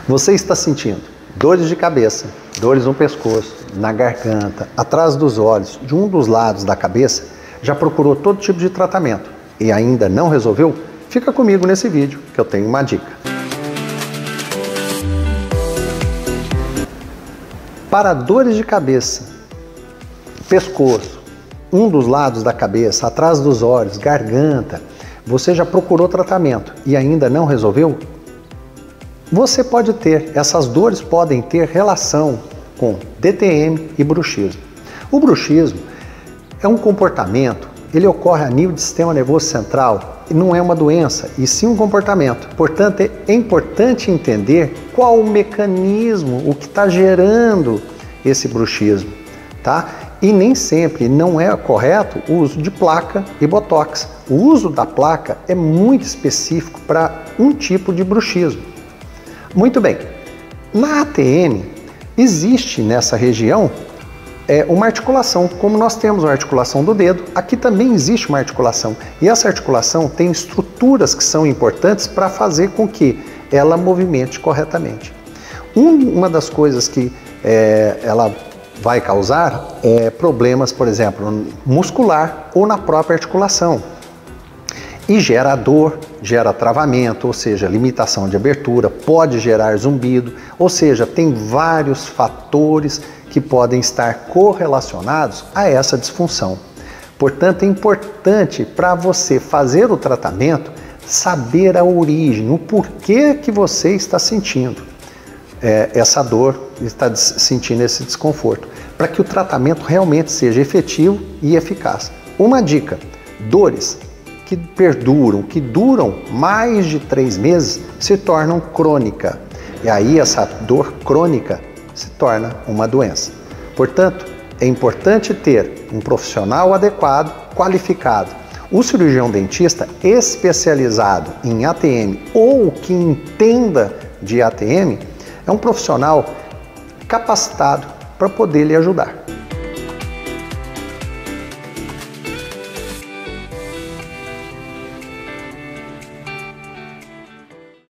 Você está sentindo dores de cabeça, dores no pescoço, na garganta, atrás dos olhos, de um dos lados da cabeça? Já procurou todo tipo de tratamento e ainda não resolveu? Fica comigo nesse vídeo que eu tenho uma dica. Para dores de cabeça, pescoço, um dos lados da cabeça, atrás dos olhos, garganta, você já procurou tratamento e ainda não resolveu? Você pode ter, essas dores podem ter relação com DTM e bruxismo. O bruxismo é um comportamento, ele ocorre a nível do sistema nervoso central, e não é uma doença, e sim um comportamento. Portanto, é importante entender qual o mecanismo, o que está gerando esse bruxismo, tá? E nem sempre não é correto o uso de placa e botox. O uso da placa é muito específico para um tipo de bruxismo. Muito bem, na ATM existe nessa região uma articulação, como nós temos a articulação do dedo, aqui também existe uma articulação. E essa articulação tem estruturas que são importantes para fazer com que ela movimente corretamente. Uma das coisas que ela vai causar problemas, por exemplo, muscular ou na própria articulação. E gera dor, gera travamento, ou seja, limitação de abertura, pode gerar zumbido, ou seja, tem vários fatores que podem estar correlacionados a essa disfunção. Portanto, é importante para você fazer o tratamento saber a origem, o porquê que você está sentindo essa dor, está sentindo esse desconforto, para que o tratamento realmente seja efetivo e eficaz. Uma dica: dores que perduram, que duram mais de 3 meses, se tornam crônica. E aí essa dor crônica se torna uma doença. Portanto, é importante ter um profissional adequado, qualificado. O cirurgião dentista especializado em ATM ou que entenda de ATM é um profissional capacitado para poder lhe ajudar.